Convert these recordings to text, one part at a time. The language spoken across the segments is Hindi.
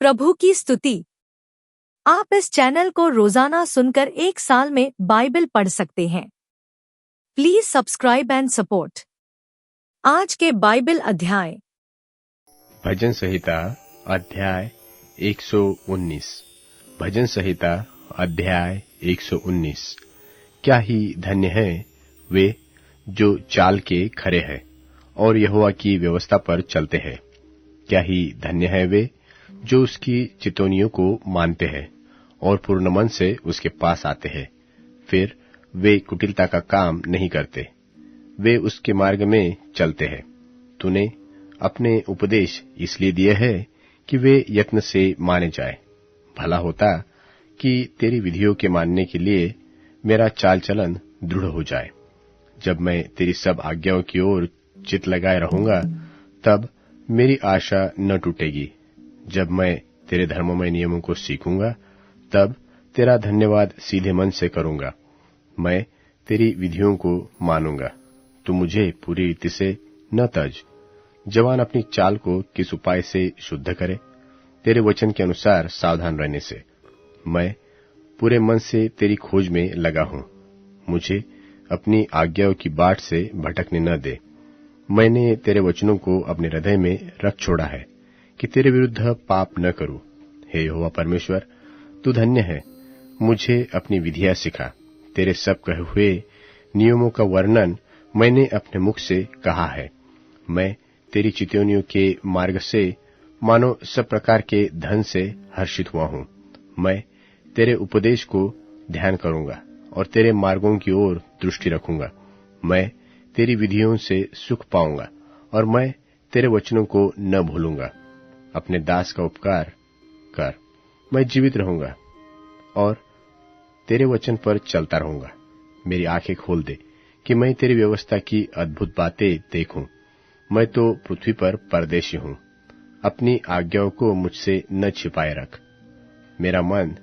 प्रभु की स्तुति। आप इस चैनल को रोजाना सुनकर 1 साल में बाइबल पढ़ सकते हैं। Please subscribe and support. आज के बाइबल अध्याय। भजन संहिता अध्याय 119। भजन संहिता अध्याय 119। क्या ही धन्य है वे जो चाल के खरे हैं और यहोवा की व्यवस्था पर चलते हैं। क्या ही धन्य है वे जो उसकी चितौनियों को मानते हैं और पूर्ण मन से उसके पास आते हैं। फिर वे कुटिलता का काम नहीं करते, वे उसके मार्ग में चलते हैं। तूने अपने उपदेश इसलिए दिए हैं कि वे यत्न से माने जाए। भला होता कि तेरी विधियों के मानने के लिए मेरा चाल चलन दृढ़ हो जाए। जब मैं तेरी सब आज्ञाओं की ओर चित्त लगाए रहूंगा, तब मेरी आशा न टूटेगी। जब मैं तेरे धर्ममय नियमों को सीखूंगा, तब तेरा धन्यवाद सीधे मन से करूंगा। मैं तेरी विधियों को मानूंगा। तू मुझे पूरी रीति से न तज। जवान अपनी चाल को किस उपाय से शुद्ध करे? तेरे वचन के अनुसार सावधान रहने से। मैं पूरे मन से तेरी खोज में लगा हूं। मुझे अपनी आज्ञाओं की बाट से भटकने न दे। मैंने तेरे वचनों को अपने हृदय में रख छोड़ा है कि तेरे विरुद्ध पाप न करूं। हे यहोवा परमेश्वर, तू धन्य है। मुझे अपनी विधियां सिखा। तेरे सब कहे हुए नियमों का वर्णन मैंने अपने मुख से कहा है। मैं तेरी चितौनियों के मार्ग से मानो सब प्रकार के धन से हर्षित हुआ हूं। मैं तेरे उपदेश को ध्यान करूंगा और तेरे मार्गों की ओर दृष्टि रखूंगा। मैं तेरी विधियों से सुख पाऊंगा और मैं तेरे वचनों को न भूलूंगा। अपने दास का उपकार कर। मैं जीवित रहूंगा और तेरे वचन पर चलता रहूंगा। मेरी आंखें खोल दे कि मैं तेरी व्यवस्था की अद्भुत बातें देखूं। मैं तो पृथ्वी पर परदेशी हूं। अपनी आज्ञाओं को मुझसे न छिपाए रख। मेरा मन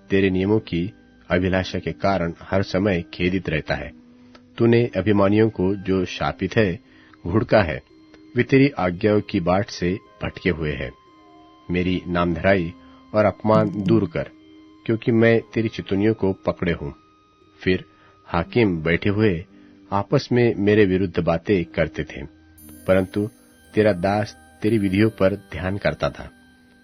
तेरे नियमों की अभिलाषा के कारण हर समय खेदित रहता है। तूने अभिमानियों को जो शापित है घुड़का है। वे तेरी आज्ञाओं की बाट से भटके हुए हैं। मेरी नामधराई और अपमान दूर कर, क्योंकि मैं तेरी चितौनियों को पकड़े हूं। फिर हाकिम बैठे हुए आपस में मेरे विरुद्ध बातें करते थे, परंतु तेरा दास तेरी विधियों पर ध्यान करता था।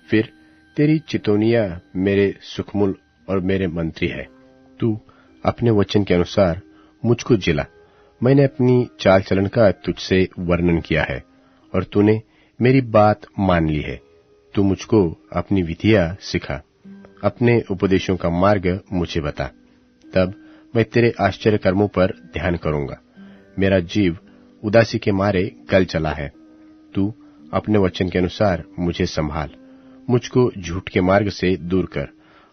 फिर तेरी चितौनियां मेरे सुखमूल और मेरे मंत्री है। तू अपने वचन के अनुसार मुझको जिला। मैंने अपनी चाल चलन का तुझसे वर्णन किया है और तूने मेरी बात मान ली है। तू मुझको अपनी विधियां सिखा। अपने उपदेशों का मार्ग मुझे बता। तब मैं तेरे आश्चर्य कर्मों पर ध्यान करूंगा। मेरा जीव उदासी के मारे गल चला है। तू अपने वचन के अनुसार मुझे संभाल। मुझको झूठ के मार्ग से दूर कर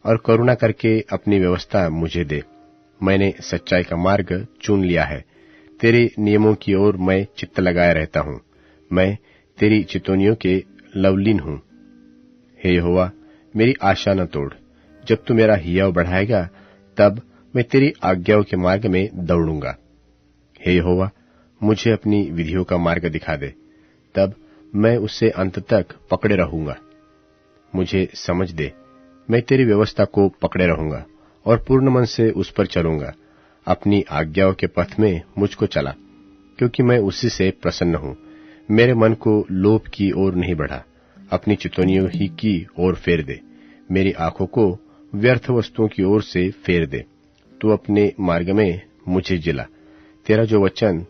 और करुणा करके अपनी व्यवस्था मुझे दे। मैंने सच्चाई का मार्ग चुन लिया है। तेरे नियमों की ओर मैं चित्त लगाए रहता हूं। मैं तेरी चितौनियों के लवलीन हूं। हे यहोवा, मेरी आशा न तोड़। जब तू मेरा हियाव बढ़ाएगा, तब मैं तेरी आज्ञाओं के मार्ग में दौड़ूंगा। हे यहोवा, मुझे अपनी विधियों का मार्ग दिखा दे, तब मैं उससे अंत तक पकड़े रहूंगा। मुझे समझ दे, मैं तेरी व्यवस्था को पकड़े रहूंगा और पूर्ण मन से उस पर चलूंगा। अपनी आज्ञाओं के पथ में मुझको चला, क्योंकि मैं उसी से प्रसन्न हूं। मेरे मन को लोभ की ओर नहीं बढ़ा, अपनी चितौनियों ही की ओर फेर दे। मेरी आंखों को व्यर्थ वस्तुओं की ओर से फेर दे। तू अपने मार्ग में मुझे जिला। तेरा जो वचन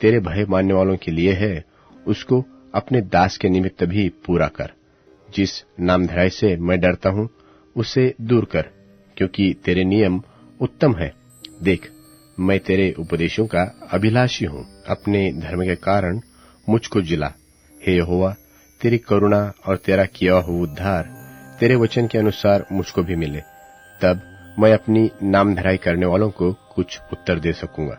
तेरे भय मानने वालों के लिए है, उसको अपने दास के निमित्त भी पूरा कर। जिस नामधराई से मैं डरता हूं, उसे दूर कर, क्योंकि तेरे नियम उत्तम है। देख, मैं तेरे उपदेशों का अभिलाषी हूं। अपने धर्म के कारण मुझको जिला। हे यहोवा, तेरी करुणा और तेरा किया हुआ उद्धार तेरे वचन के अनुसार मुझको भी मिले। तब मैं अपनी नामधराई करने वालों को कुछ उत्तर दे सकूंगा,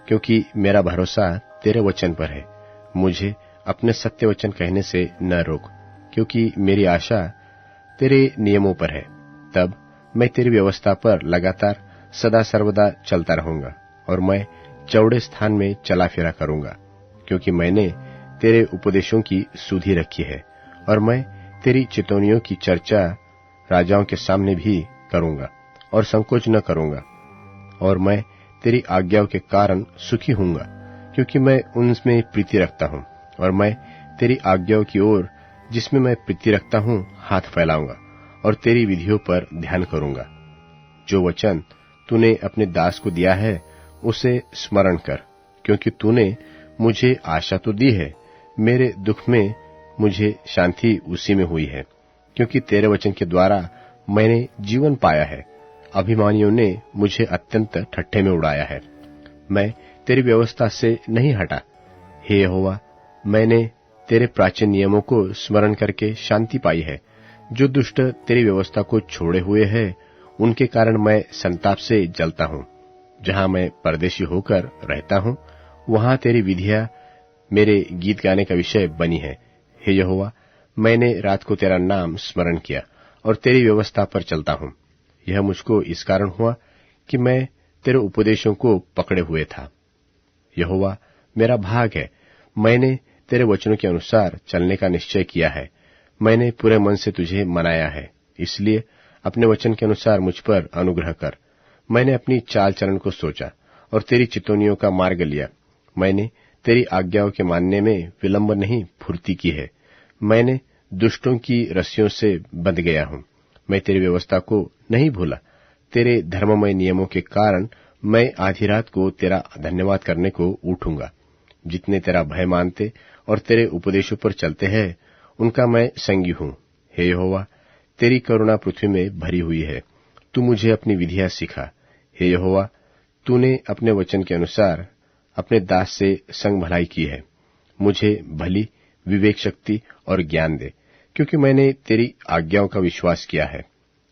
क्योंकि मेरा भरोसा तेरे वचन पर है। मुझे अपने सत्य वचन कहने से न रोक, क्योंकि मेरी आशा तेरे नियमों पर है। तब मैं तेरी व्यवस्था पर लगातार सदा सर्वदा चलता रहूंगा और मैं चौड़े स्थान में चला फिरा करूंगा, क्योंकि मैंने तेरे उपदेशों की सुधि रखी है और मैं तेरी चितौनियों की चर्चा राजाओं के सामने भी करूंगा और संकोच न करूंगा। और मैं तेरी आज्ञाओं के कारण सुखी हूंगा, क्योंकि मैं उनमें प्रीति रखता हूं। और मैं तेरी आज्ञाओं की ओर जिसमें मैं प्रीति रखता हूं हाथ फैलाऊंगा और तेरी विधियों पर ध्यान करूंगा। जो वचन तूने अपने दास को दिया है उसे स्मरण कर, क्योंकि तूने मुझे आशा तो दी है। मेरे दुख में मुझे शांति उसी में हुई है, क्योंकि तेरे वचन के द्वारा मैंने जीवन पाया है। अभिमानियों ने मुझे अत्यंत ठट्ठे में उड़ाया है। मैं तेरी व्यवस्था से नहीं हटा। हे यहोवा, मैंने तेरे प्राचीन नियमों को स्मरण करके शांति पाई है। जो दुष्ट तेरी व्यवस्था को छोड़े हुए है, उनके कारण मैं संताप से जलता हूं। जहां मैं परदेशी होकर रहता हूं, वहां तेरी विधियां मेरे गीत गाने का विषय बनी है। हे यहोवा, मैंने रात को तेरा नाम स्मरण किया और तेरी व्यवस्था पर चलता हूं। यह मुझको इस कारण हुआ कि मैं तेरे उपदेशों को पकड़े हुए था। यहोवा, मेरा भाग है। मैंने तेरे वचनों के अनुसार चलने का निश्चय किया है। मैंने पूरे मन से तुझे मनाया है, इसलिए अपने वचन के अनुसार मुझ पर अनुग्रह कर। मैंने अपनी चाल चलन को सोचा और तेरी चितौनियों का मार्ग लिया। मैंने तेरी आज्ञाओं के मानने में विलंब नहीं, फुर्ती की है। मैंने दुष्टों की रस्सियों से बंध गया हूं। मैं तेरी व्यवस्था को नहीं भूला। तेरे धर्ममय नियमों के कारण मैं आधी रात को तेरा धन्यवाद करने को उठूंगा। जितने तेरा भय मानते और तेरे उपदेशों पर चलते हैं, उनका मैं संगी हूं। हे यहोवा, तेरी करुणा पृथ्वी में भरी हुई है। तू मुझे अपनी विधियां सिखा। हे यहोवा, तूने अपने वचन के अनुसार अपने दास से संग भलाई की है। मुझे भली विवेक शक्ति और ज्ञान दे, क्योंकि मैंने तेरी आज्ञाओं का विश्वास किया है।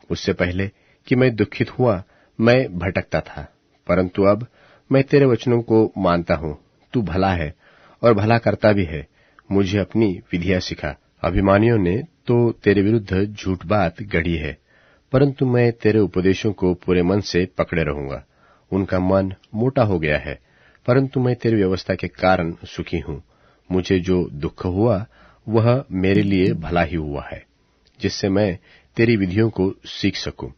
उससे पहले कि मैं दुखित हुआ, मैं भटकता था, परंतु अब मैं तेरे वचनों को मानता हूं। तू भला है और भला करता भी है। मुझे अपनी विधियां सिखा। अभिमानियों ने तो तेरे विरुद्ध झूठ बात गढ़ी है, परंतु मैं तेरे उपदेशों को पूरे मन से पकड़े रहूंगा। उनका मन मोटा हो गया है, परंतु मैं तेरी व्यवस्था के कारण सुखी हूं। मुझे जो दुख हुआ वह मेरे लिए भला ही हुआ है, जिससे मैं तेरी विधियों को सीख सकूं।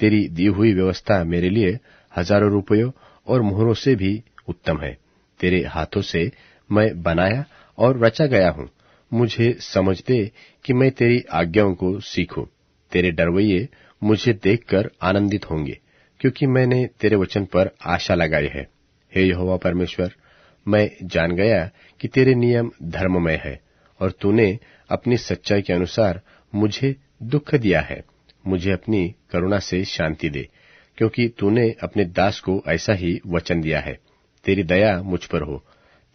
तेरी दी हुई व्यवस्था मेरे लिए हजारों रुपयों और मोहरों से भी उत्तम है। तेरे हाथों से मैं बनाया और रचा गया हूं। मुझे समझ दे कि मैं तेरी आज्ञाओं को सीखूं। तेरे डरवैये मुझे देखकर आनंदित होंगे, क्योंकि मैंने तेरे वचन पर आशा लगाई है। हे यहोवा परमेश्वर, मैं जान गया कि तेरे नियम धर्ममय है और तूने अपनी सच्चाई के अनुसार मुझे दुख दिया है। मुझे अपनी करुणा से शांति दे, क्योंकि तूने अपने दास को ऐसा ही वचन दिया है। तेरी दया मुझ पर हो,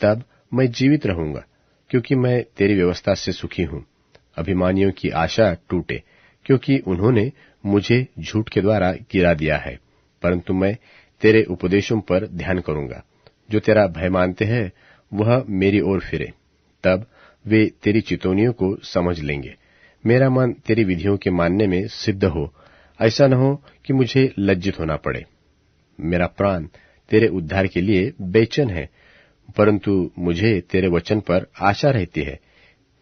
तब मैं जीवित रहूंगा, क्योंकि मैं तेरी व्यवस्था से सुखी हूं। अभिमानियों की आशा टूटे, क्योंकि उन्होंने मुझे झूठ के द्वारा गिरा दिया है, परंतु मैं तेरे उपदेशों पर ध्यान करूंगा। जो तेरा भय मानते हैं वह मेरी ओर फिरे, तब वे तेरी चितौनियों को समझ लेंगे। मेरा मन तेरी विधियों के मानने में सिद्ध हो, ऐसा न हो कि मुझे लज्जित होना पड़े। मेरा प्राण तेरे उद्धार के लिए बेचैन है, परंतु मुझे तेरे वचन पर आशा रहती है।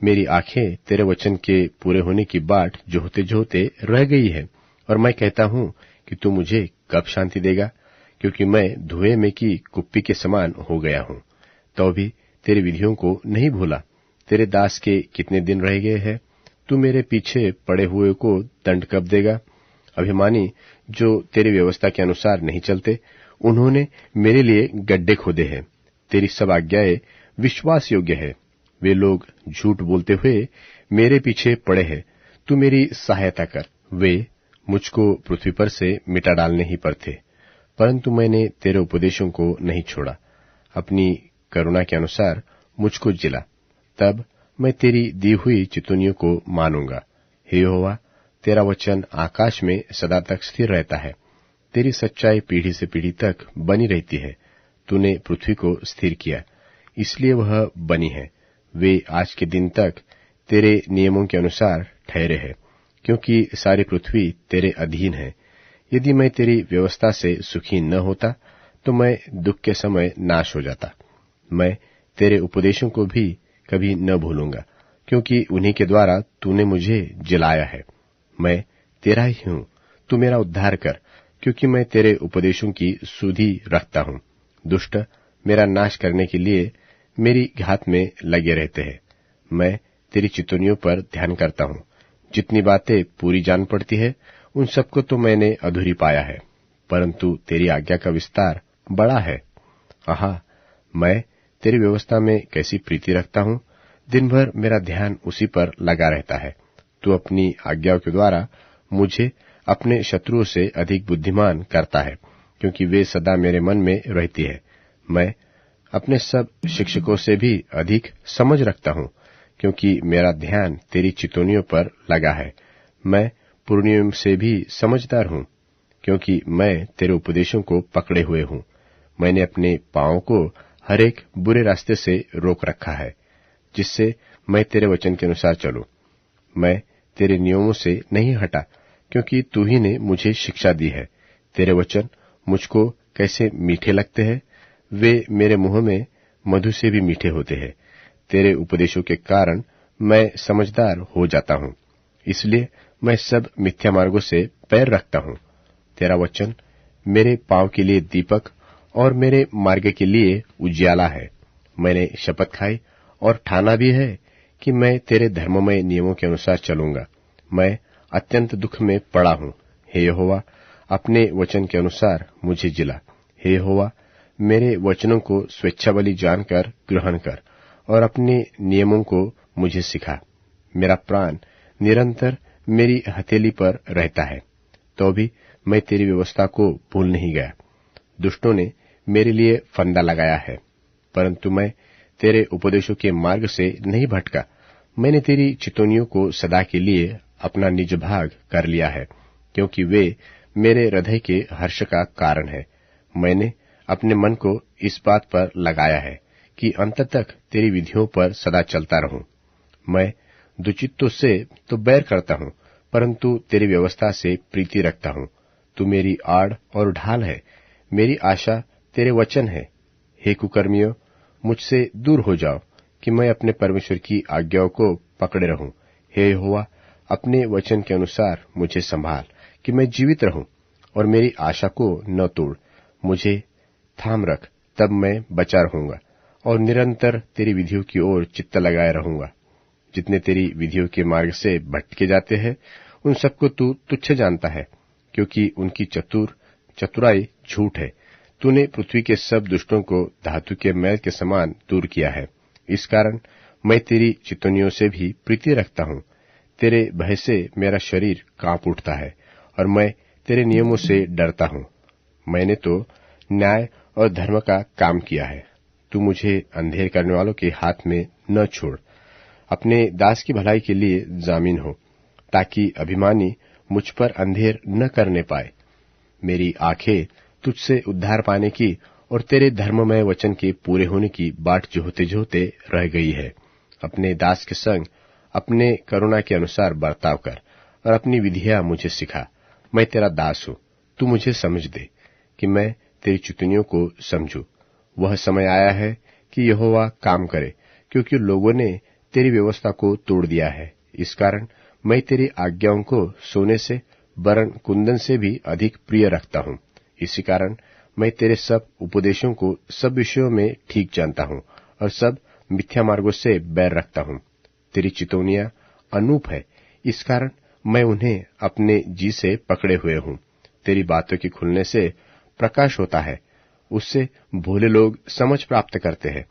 मेरी आंखें तेरे वचन के पूरे होने की बाट जोहते जोहते रह गई है, और मैं कहता हूं कि तू मुझे कब शांति देगा, क्योंकि मैं धुएं में की कुप्पी के समान हो गया हूं। तो भी तेरी विधियों को नहीं भूला। तेरे दास के कितने दिन रह गए हैं। तू मेरे पीछे पड़े हुए को दंड कब देगा। अभिमानी जो तेरी व्यवस्था के अनुसार नहीं चलते, उन्होंने मेरे लिए गड्ढे खोदे हैं। तेरी सब आज्ञाएं विश्वास योग्य है। वे लोग झूठ बोलते हुए मेरे पीछे पड़े हैं। तू मेरी सहायता कर। वे मुझको पृथ्वी पर से मिटा डालने ही पर थे, परंतु मैंने तेरे उपदेशों को नहीं छोड़ा। अपनी करुणा के अनुसार मुझको जिला, तब मैं तेरी दी हुई चितौनियों को मानूंगा। हे यहोवा, तेरा वचन आकाश में सदा तक स्थिर रहता है। तेरी सच्चाई पीढ़ी से पीढ़ी तक बनी रहती है। तूने पृथ्वी को स्थिर किया, इसलिए वह बनी है। वे आज के दिन तक तेरे नियमों के अनुसार ठहरे हैं, क्योंकि सारी पृथ्वी तेरे अधीन है। यदि मैं तेरी व्यवस्था से सुखी न होता, तो मैं दुख के समय नाश हो जाता। मैं तेरे उपदेशों को भी कभी न भूलूंगा, क्योंकि उन्हीं के द्वारा तूने मुझे जिलाया है। मैं तेरा ही हूँ, तू मेरा उद्धार कर, क्योंकि मैं तेरे उपदेशों की सुधि रखता हूँ। दुष्ट मेरा नाश करने के लिए मेरी घात में लगे रहते हैं। मैं तेरी चितौनियों पर ध्यान करता हूँ। जितनी बातें पूरी जान पड़ती है, उन सबको तो मैंने अधूरी पाया है, परंतु तेरी आज्ञा का विस्तार बड़ा है। आहा, मैं तेरी व्यवस्था में कैसी प्रीति रखता हूँ। दिन भर मेरा ध्यान उसी पर लगा रहता है। तू अपनी आज्ञाओं के द्वारा मुझे अपने शत्रुओं से अधिक बुद्धिमान करता है, क्योंकि वे सदा मेरे मन में रहती है। मैं अपने सब शिक्षकों से भी अधिक समझ रखता हूँ, क्योंकि मेरा ध्यान तेरी चितौनियों पर लगा है। मैं पुरनियों से भी समझदार हूँ, क्योंकि मैं तेरे उपदेशों को पकड़े हुए हूँ। मैंने अपने पांवों को हर एक बुरे रास्ते से रोक रखा है, जिससे मैं तेरे वचन के अनुसार चलूं। मैं तेरे नियमों से नहीं हटा, क्योंकि तू ही ने मुझे शिक्षा दी है। तेरे वचन मुझको कैसे मीठे लगते हैं, वे मेरे मुंह में मधु से भी मीठे होते हैं। तेरे उपदेशों के कारण मैं समझदार हो जाता हूँ, इसलिए मैं सब मिथ्या मार्गों से पैर रखता हूँ। तेरा वचन मेरे पांव के लिए दीपक और मेरे मार्ग के लिए उजियाला है। मैंने शपथ खाई और ठाना भी है कि मैं तेरे धर्ममय नियमों के अनुसार चलूंगा। मैं अत्यंत दुख में पड़ा हूँ। हे यहोवा, अपने वचन के अनुसार मुझे जिला। हे यहोवा, मेरे वचनों को स्वेच्छाबलि जानकर ग्रहण कर और अपने नियमों को मुझे सिखा। मेरा प्राण निरंतर मेरी हथेली पर रहता है, तो भी मैं तेरी व्यवस्था को भूल नहीं गया। दुष्टों ने मेरे लिए फंदा लगाया है, परंतु मैं तेरे उपदेशों के मार्ग से नहीं भटका। मैंने तेरी चितौनियों को सदा के लिए अपना निज भाग कर लिया है, क्योंकि वे मेरे हृदय के हर्ष का कारण है। मैंने अपने मन को इस बात पर लगाया है कि अंत तक तेरी विधियों पर सदा चलता रहूं। मैं दुचित्तों से तो बैर करता हूं, परंतु तेरी व्यवस्था से प्रीति रखता हूं। तू मेरी आड़ और ढाल है, मेरी आशा तेरे वचन है। हे कुकर्मियों, मुझसे दूर हो जाओ, कि मैं अपने परमेश्वर की आज्ञाओं को पकड़े रहूं। हे यहोवा, अपने वचन के अनुसार मुझे संभाल, कि मैं जीवित रहूं, और मेरी आशा को न तोड़। मुझे थाम रख, तब मैं बचा रहूंगा, और निरंतर तेरी विधियों की ओर चित्त लगाए रहूंगा। जितने तेरी विधियों के मार्ग से भटके जाते हैं, उन सबको तू तुच्छ जानता है, क्योंकि उनकी चतुराई झूठ है। तूने पृथ्वी के सब दुष्टों को धातु के मैल के समान दूर किया है। इस कारण मैं तेरी चितौनियों से भी प्रीति रखता हूँ। तेरे भय से मेरा शरीर कांप उठता है, और मैं तेरे नियमों से डरता हूँ। मैंने तो न्याय और धर्म का काम किया है। तू मुझे अंधेर करने वालों के हाथ में न छोड़। अपने दास की भलाई के लिए जामीन हो, ताकि अभिमानी मुझ पर अंधेर न करने पाए। मेरी आंखें तुझसे उद्धार पाने की और तेरे धर्ममय वचन के पूरे होने की बाट जोहते जोहते रह गई है। अपने दास के संग अपने करुणा के अनुसार बर्ताव कर, और अपनी विधियां मुझे सिखा। मैं तेरा दास हूँ, तू मुझे समझ दे, कि मैं तेरी चितौनियों को समझूं। वह समय आया है कि यहोवा काम करे, क्योंकि लोगों ने तेरी व्यवस्था को तोड़ दिया है। इस कारण मैं तेरी आज्ञाओं को सोने से वरन कुंदन से भी अधिक प्रिय रखता हूँ। इसी कारण मैं तेरे सब उपदेशों को सब विषयों में ठीक जानता हूँ, और सब मिथ्या मार्गों से बैर रखता हूँ। तेरी चितौनियां अनूप है, इस कारण मैं उन्हें अपने जी से पकड़े हुए हूँ। तेरी बातों के खुलने से प्रकाश होता है, उससे भोले लोग समझ प्राप्त करते हैं।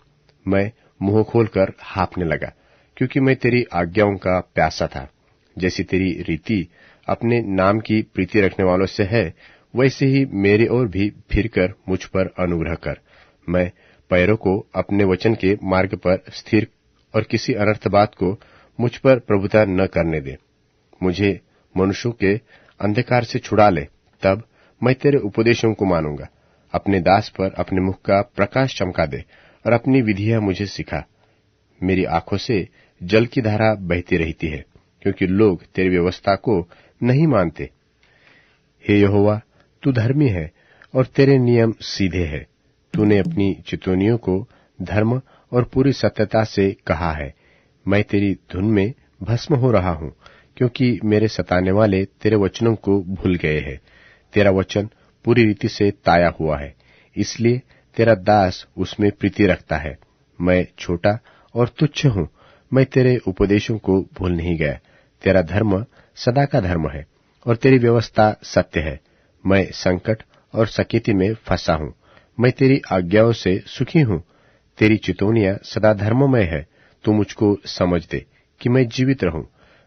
मैं मुंह खोलकर हाँफने लगा, क्योंकि मैं तेरी आज्ञाओं का प्यासा था। जैसी तेरी रीति अपने नाम की प्रीति रखने वालों से है, वैसे ही मेरी ओर भी फिरकर मुझ पर अनुग्रह कर। मैं पैरों को अपने वचन के मार्ग पर स्थिर, और किसी अनर्थ बात को मुझ पर प्रभुता न करने दे। मुझे मनुष्यों के अंधकार से छुड़ा ले, तब मैं तेरे उपदेशों को मानूंगा। अपने दास पर अपने मुख का प्रकाश चमका दे, और अपनी विधियां मुझे सिखा। मेरी आंखों से जल की धारा बहती रहती है, क्योंकि लोग तेरी व्यवस्था को नहीं मानते। हे यहोवा, तू धर्मी है, और तेरे नियम सीधे हैं। तूने अपनी चितौनियों को धर्म और पूरी सत्यता से कहा है। मैं तेरी धुन में भस्म हो रहा हूँ, क्योंकि मेरे सताने वाले तेरे वचनों को भूल गए हैं। तेरा वचन पूरी रीति से ताया हुआ है, इसलिए तेरा दास उसमें प्रीति रखता है। मैं छोटा और तुच्छ हूँ, मैं तेरे उपदेशों को भूल नहीं गया। तेरा धर्म सदा का धर्म है और तेरी व्यवस्था सत्य है। मैं संकट और सकेती में फंसा हूँ, मैं तेरी आज्ञाओं से सुखी हूँ। तेरी चितौनियां सदा धर्ममय है। तू मुझको समझ दे कि मैं जीवित रहूं।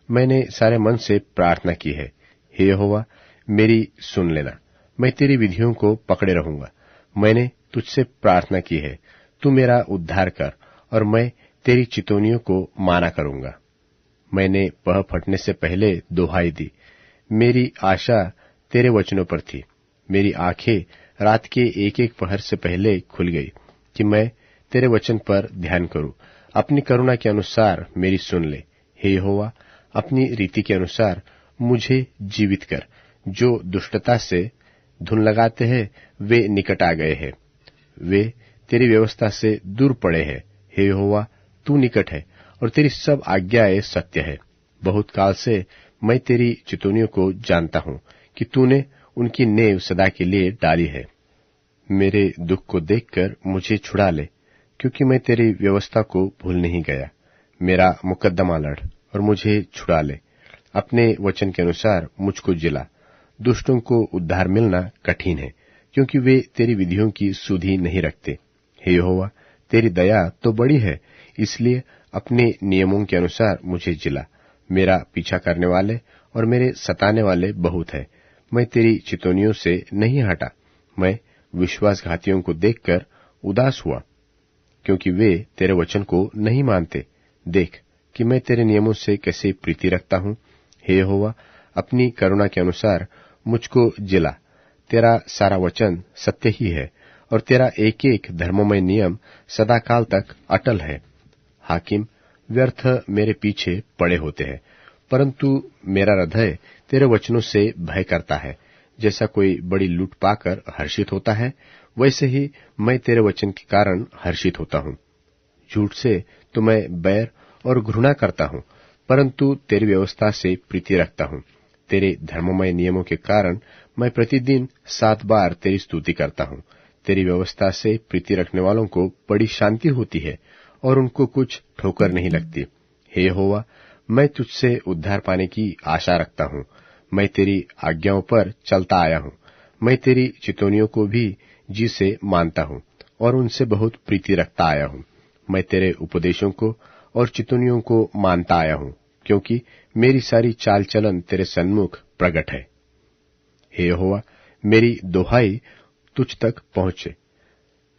मैंने सारे मन से प्रार्थना की है, हे यहोवा मेरी सुन लेना। मैं तेरी विधियों को पकड़े रहूंगा। मैंने तुझसे प्रार्थना की है, तू मेरा उद्धार कर और मैं तेरी चितौनियों को माना करूंगा। मैंने पह फटने से पहले दुहाई दी, मेरी आशा तेरे वचनों पर थी। मेरी आंखें रात के एक एक पहर से पहले खुल गई कि मैं तेरे वचन पर ध्यान करूं। अपनी करुणा के अनुसार मेरी सुन ले, हे यहोवा अपनी रीति के अनुसार मुझे जीवित कर। जो दुष्टता से धुन लगाते हैं वे निकट आ गए हैं, वे तेरी व्यवस्था से दूर पड़े हैं। हे यहोवा तू निकट है और तेरी सब आज्ञाएं सत्य है। बहुत काल से मैं तेरी चितौनियों को जानता हूं कि तूने उनकी नेव सदा के लिए डाली है। मेरे दुख को देखकर मुझे छुड़ा ले, क्योंकि मैं तेरी व्यवस्था को भूल नहीं गया। मेरा मुकद्दमा लड़ और मुझे छुड़ा ले। अपने वचन के अनुसार मुझको जिला। दुष्टों को उद्धार मिलना कठिन है, क्योंकि वे तेरी विधियों की सुधि नहीं रखते। हे यहोवा तेरी दया तो बड़ी है, इसलिए अपने नियमों के अनुसार मुझे जिला। मेरा पीछा करने वाले और मेरे सताने वाले बहुत है। मैं तेरी चितौनियों से नहीं हटा। मैं विश्वासघातियों को देखकर उदास हुआ, क्योंकि वे तेरे वचन को नहीं मानते। देख कि मैं तेरे नियमों से कैसे प्रीति रखता हूँ। हे यहोवा अपनी करुणा के अनुसार मुझको जिला। तेरा सारा वचन सत्य ही है और तेरा एक एक धर्ममय नियम सदाकाल तक अटल है। हाकिम व्यर्थ मेरे पीछे पड़े होते हैं, परंतु मेरा हृदय तेरे वचनों से भय करता है। जैसा कोई बड़ी लूट पाकर हर्षित होता है, वैसे ही मैं तेरे वचन के कारण हर्षित होता हूँ। झूठ से तो मैं बैर और घृणा करता हूँ, परंतु तेरी व्यवस्था से प्रीति रखता हूँ। तेरे धर्ममय नियमों के कारण मैं प्रतिदिन 7 बार तेरी स्तुति करता हूँ। तेरी व्यवस्था से प्रीति रखने वालों को बड़ी शांति होती है और उनको कुछ ठोकर नहीं लगती। हे यहोवा मैं तुझसे उद्धार पाने की आशा रखता हूँ। मैं तेरी आज्ञाओं पर चलता आया हूँ। मैं तेरी चितौनियों को भी जी से मानता हूँ और उनसे बहुत प्रीति रखता आया हूँ। मैं तेरे उपदेशों को और चितौनियों को मानता आया हूँ, क्योंकि मेरी सारी चाल चलन तेरे सन्मुख प्रकट है। हे यहोवा मेरी दोहाई तुझ तक पहुंचे।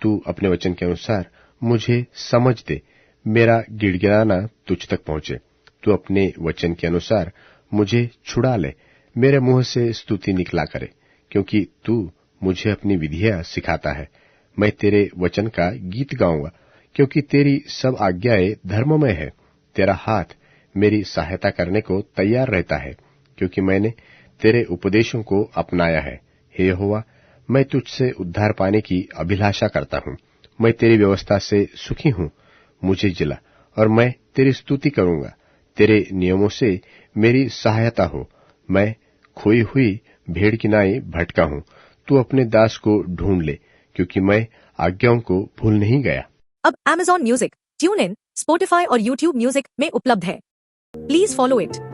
तू अपने वचन के अनुसार मुझे समझ दे। मेरा गिड़गिड़ाना तुझ तक पहुंचे। तू अपने वचन के अनुसार मुझे छुड़ा ले। मेरे मुंह से स्तुति निकला करे, क्योंकि तू मुझे अपनी विधियां सिखाता है। मैं तेरे वचन का गीत गाऊंगा, क्योंकि तेरी सब आज्ञाएं धर्ममय है। तेरा हाथ मेरी सहायता करने को तैयार रहता है, क्योंकि मैंने तेरे उपदेशों को अपनाया है। हे यहोवा मैं तुझसे उद्धार पाने की अभिलाषा करता हूँ। मैं तेरी व्यवस्था से सुखी हूँ। मुझे जिला और मैं तेरी स्तुति करूंगा। तेरे नियमों से मेरी सहायता हो। मैं खोई हुई भेड़ की नाई भटका हूँ। तू अपने दास को ढूंढ ले, क्योंकि मैं आज्ञाओं को भूल नहीं गया। अब Amazon music, tune in, Spotify और YouTube म्यूजिक में उपलब्ध है। Please follow it.